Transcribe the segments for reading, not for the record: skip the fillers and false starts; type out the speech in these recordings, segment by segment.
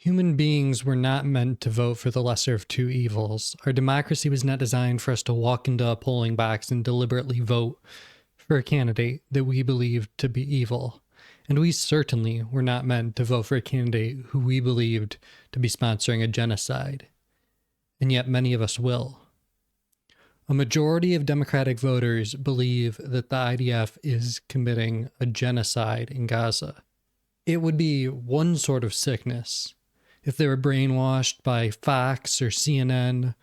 Human beings were not meant to vote for the lesser of two evils. Our democracy was not designed for us to walk into a polling box and deliberately vote for a candidate that we believed to be evil. And we certainly were not meant to vote for a candidate who we believed to be sponsoring a genocide. And yet many of us will. A majority of Democratic voters believe that the IDF is committing a genocide in Gaza. It would be one sort of sickness if they were brainwashed by Fox or CNN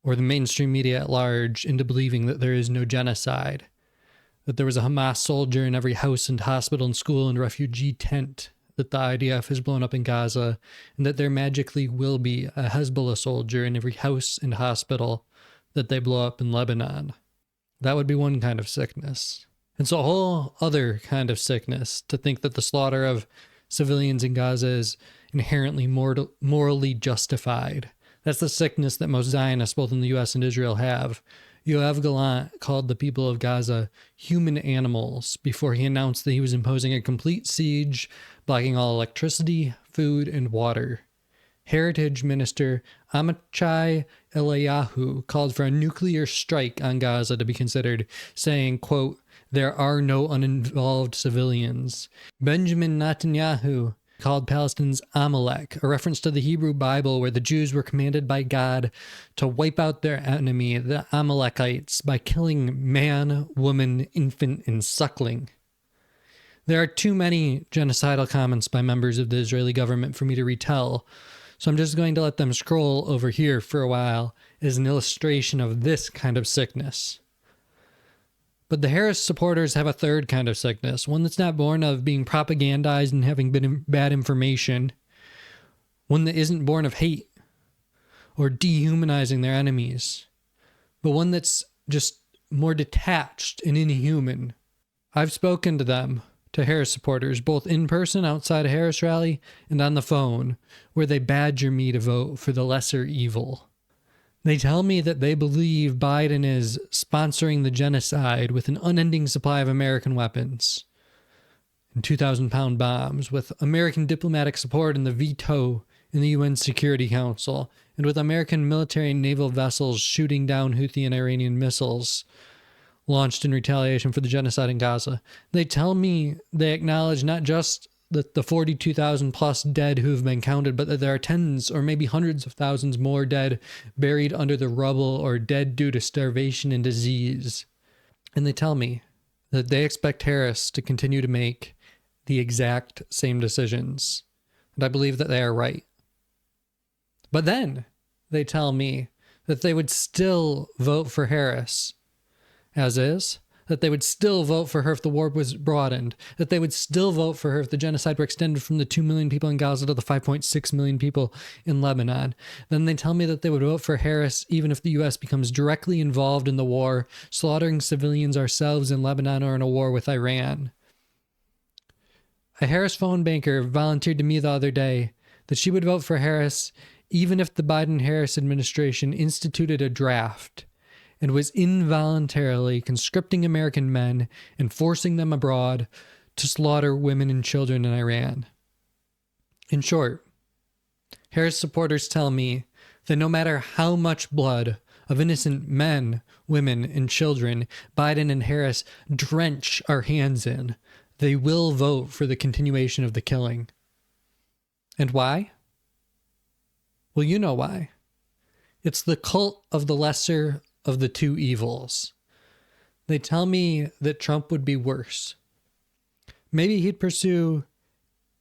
or the mainstream media at large into believing that there is no genocide, that there was a Hamas soldier in every house and hospital and school and refugee tent that the IDF has blown up in Gaza, and that there magically will be a Hezbollah soldier in every house and hospital that they blow up in Lebanon. That would be one kind of sickness. And so a whole other kind of sickness to think that the slaughter of civilians in Gaza is inherently morally justified. That's the sickness that most Zionists, both in the U.S. and Israel, have. Yoav Gallant called the people of Gaza human animals before he announced that he was imposing a complete siege, blocking all electricity, food, and water. Heritage Minister Amichai Eliyahu called for a nuclear strike on Gaza to be considered, saying, quote, "There are no uninvolved civilians." Benjamin Netanyahu called Palestine's Amalek, a reference to the Hebrew Bible where the Jews were commanded by God to wipe out their enemy, the Amalekites, by killing man, woman, infant, and suckling. There are too many genocidal comments by members of the Israeli government for me to retell, so I'm just going to let them scroll over here for a while as an illustration of this kind of sickness. But the Harris supporters have a third kind of sickness, one that's not born of being propagandized and having bad information, one that isn't born of hate or dehumanizing their enemies, but one that's just more detached and inhuman. I've spoken to them, to Harris supporters, both in person outside a Harris rally and on the phone, where they badger me to vote for the lesser evil. They tell me that they believe Biden is sponsoring the genocide with an unending supply of American weapons and 2,000-pound bombs, with American diplomatic support and the veto in the UN Security Council, and with American military and naval vessels shooting down Houthi and Iranian missiles launched in retaliation for the genocide in Gaza. They tell me they acknowledge not just the 42,000 plus dead who have been counted, but that there are tens or maybe hundreds of thousands more dead buried under the rubble or dead due to starvation and disease. And they tell me that they expect Harris to continue to make the exact same decisions. And I believe that they are right. But then they tell me that they would still vote for Harris as is, that they would still vote for her if the war was broadened, that they would still vote for her if the genocide were extended from the 2 million people in Gaza to the 5.6 million people in Lebanon. Then they tell me that they would vote for Harris even if the U.S. becomes directly involved in the war, slaughtering civilians ourselves in Lebanon or in a war with Iran. A Harris phone banker volunteered to me the other day that she would vote for Harris even if the Biden-Harris administration instituted a draft and was involuntarily conscripting American men and forcing them abroad to slaughter women and children in Iran. In short, Harris supporters tell me that no matter how much blood of innocent men, women, and children Biden and Harris drench our hands in, they will vote for the continuation of the killing. And why? Well, you know why. It's the cult of the lesser of the two evils. They tell me that Trump would be worse. Maybe he'd pursue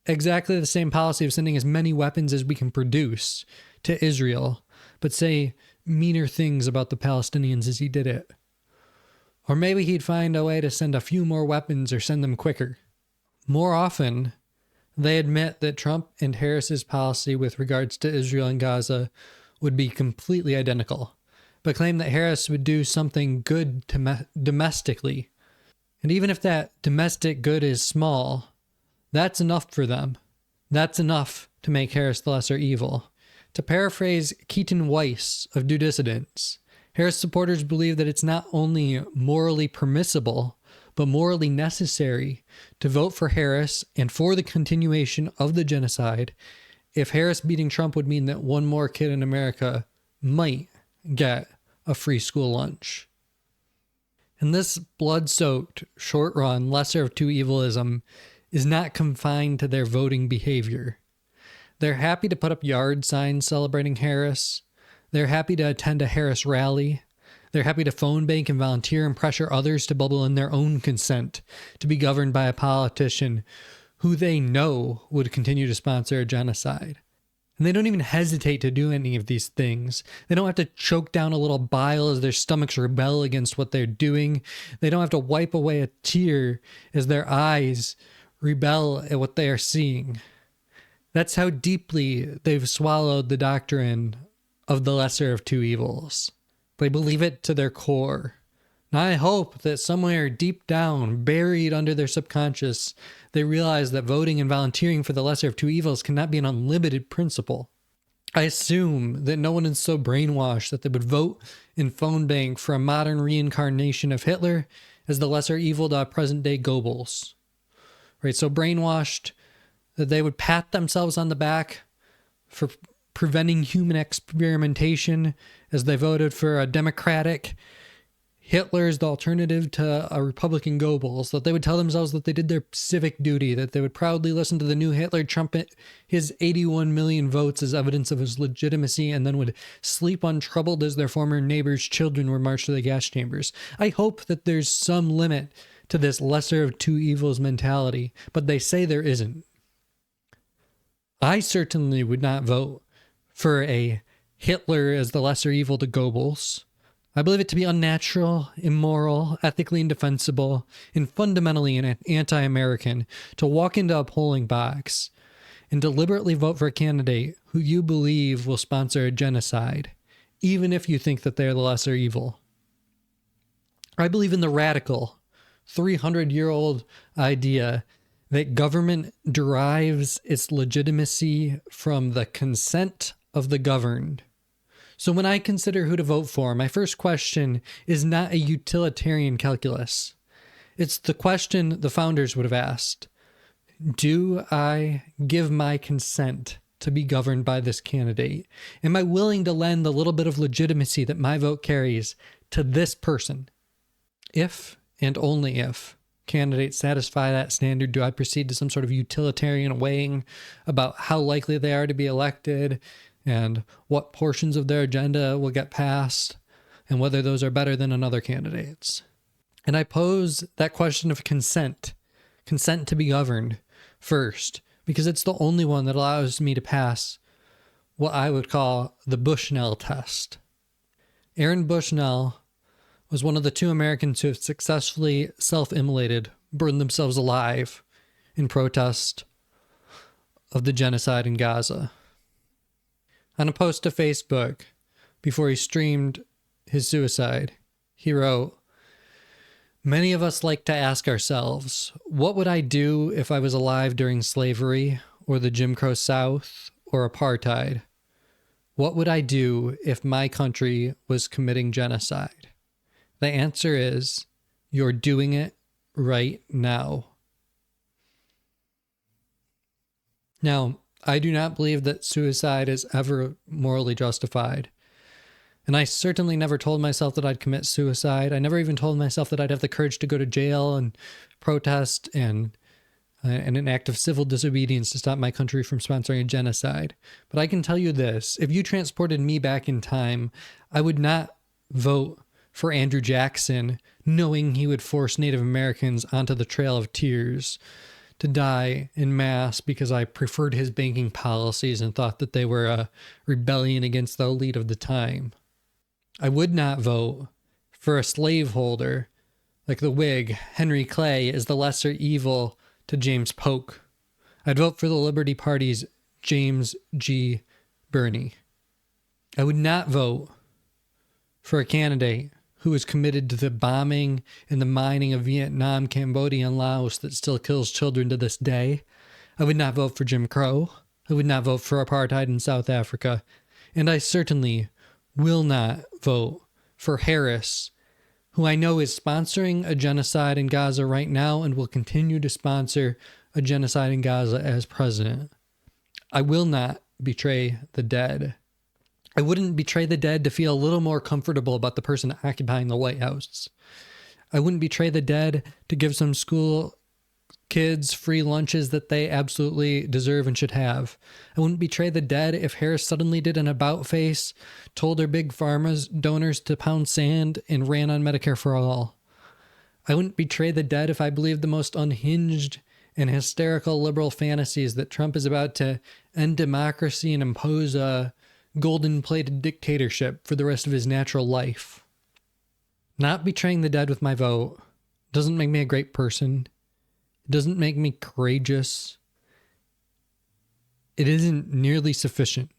exactly the same policy of sending as many weapons as we can produce to Israel, but say meaner things about the Palestinians as he did it. Or maybe he'd find a way to send a few more weapons or send them quicker. More often, they admit that Trump and Harris's policy with regards to Israel and Gaza would be completely identical, but claim that Harris would do something good domestically. And even if that domestic good is small, that's enough for them. That's enough to make Harris the lesser evil. To paraphrase Keaton Weiss of Do Dissidents, Harris supporters believe that it's not only morally permissible, but morally necessary to vote for Harris and for the continuation of the genocide if Harris beating Trump would mean that one more kid in America might get a free school lunch. And this blood-soaked, short-run, lesser of two evilism is not confined to their voting behavior. They're happy to put up yard signs celebrating Harris. They're happy to attend a Harris rally. They're happy to phone bank and volunteer and pressure others to bubble in their own consent to be governed by a politician who they know would continue to sponsor a genocide. And they don't even hesitate to do any of these things. They don't have to choke down a little bile as their stomachs rebel against what they're doing. They don't have to wipe away a tear as their eyes rebel at what they are seeing. That's how deeply they've swallowed the doctrine of the lesser of two evils. They believe it to their core. And I hope that somewhere deep down, buried under their subconscious, they realize that voting and volunteering for the lesser of two evils cannot be an unlimited principle. I assume that no one is so brainwashed that they would vote in phone bank for a modern reincarnation of Hitler as the lesser evil to present-day Goebbels. Right, so brainwashed that they would pat themselves on the back for preventing human experimentation as they voted for a democratic Hitler's the alternative to a Republican Goebbels, that they would tell themselves that they did their civic duty, that they would proudly listen to the new Hitler trumpet his 81 million votes as evidence of his legitimacy, and then would sleep untroubled as their former neighbors' children were marched to the gas chambers. I hope that there's some limit to this lesser of two evils mentality, but they say there isn't. I certainly would not vote for a Hitler as the lesser evil to Goebbels. I believe it to be unnatural, immoral, ethically indefensible, and fundamentally anti-American to walk into a polling box and deliberately vote for a candidate who you believe will sponsor a genocide, even if you think that they are the lesser evil. I believe in the radical, 300-year-old idea that government derives its legitimacy from the consent of the governed. So when I consider who to vote for, my first question is not a utilitarian calculus. It's the question the founders would have asked. Do I give my consent to be governed by this candidate? Am I willing to lend the little bit of legitimacy that my vote carries to this person? If and only if candidates satisfy that standard, do I proceed to some sort of utilitarian weighing about how likely they are to be elected and what portions of their agenda will get passed, and whether those are better than another candidate's. And I pose that question of consent to be governed first, because it's the only one that allows me to pass what I would call the Bushnell Test. Aaron Bushnell was one of the two Americans who have successfully self-immolated, burned themselves alive in protest of the genocide in Gaza. On a post to Facebook, before he streamed his suicide, he wrote, "Many of us like to ask ourselves, what would I do if I was alive during slavery, or the Jim Crow South, or apartheid? What would I do if my country was committing genocide? The answer is, you're doing it right now." Now, I do not believe that suicide is ever morally justified. And I certainly never told myself that I'd commit suicide. I never even told myself that I'd have the courage to go to jail and protest and an act of civil disobedience to stop my country from sponsoring a genocide. But I can tell you this, if you transported me back in time, I would not vote for Andrew Jackson, knowing he would force Native Americans onto the Trail of Tears to die en masse because I preferred his banking policies and thought that they were a rebellion against the elite of the time. I would not vote for a slaveholder like the Whig Henry Clay as the lesser evil to James Polk. I'd vote for the Liberty Party's James G. Birney. I would not vote for a candidate who was committed to the bombing and the mining of Vietnam, Cambodia, and Laos that still kills children to this day. I would not vote for Jim Crow. I would not vote for apartheid in South Africa. And I certainly will not vote for Harris, who I know is sponsoring a genocide in Gaza right now and will continue to sponsor a genocide in Gaza as president. I will not betray the dead. I wouldn't betray the dead to feel a little more comfortable about the person occupying the White House. I wouldn't betray the dead to give some school kids free lunches that they absolutely deserve and should have. I wouldn't betray the dead if Harris suddenly did an about face, told her big pharma's donors to pound sand, and ran on Medicare for all. I wouldn't betray the dead if I believed the most unhinged and hysterical liberal fantasies that Trump is about to end democracy and impose a golden-plated dictatorship for the rest of his natural life. Not betraying the dead with my vote doesn't make me a great person. It doesn't make me courageous. It isn't nearly sufficient.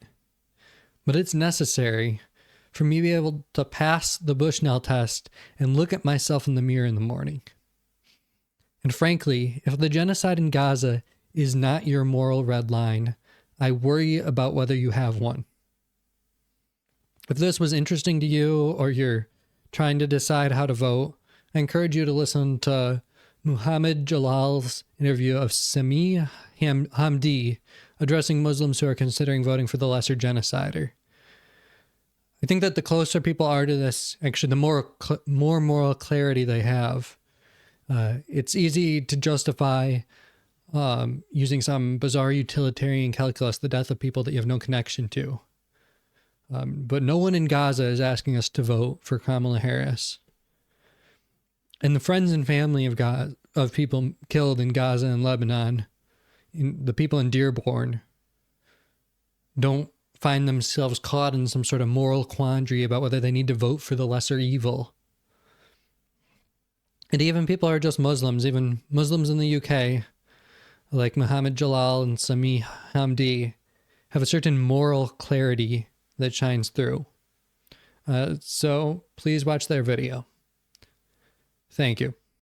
But it's necessary for me to be able to pass the Bushnell test and look at myself in the mirror in the morning. And frankly, if the genocide in Gaza is not your moral red line, I worry about whether you have one. If this was interesting to you, or you're trying to decide how to vote, I encourage you to listen to Muhammad Jalal's interview of Sami Hamdi addressing Muslims who are considering voting for the lesser genocider. I think that the closer people are to this, actually, the more moral clarity they have. It's easy to justify using some bizarre utilitarian calculus the death of people that you have no connection to. But no one in Gaza is asking us to vote for Kamala Harris. And the friends and family of people killed in Gaza and Lebanon, the people in Dearborn, don't find themselves caught in some sort of moral quandary about whether they need to vote for the lesser evil. And even people who are just Muslims, even Muslims in the UK, like Muhammad Jalal and Sami Hamdi, have a certain moral clarity that shines through. So please watch their video. Thank you.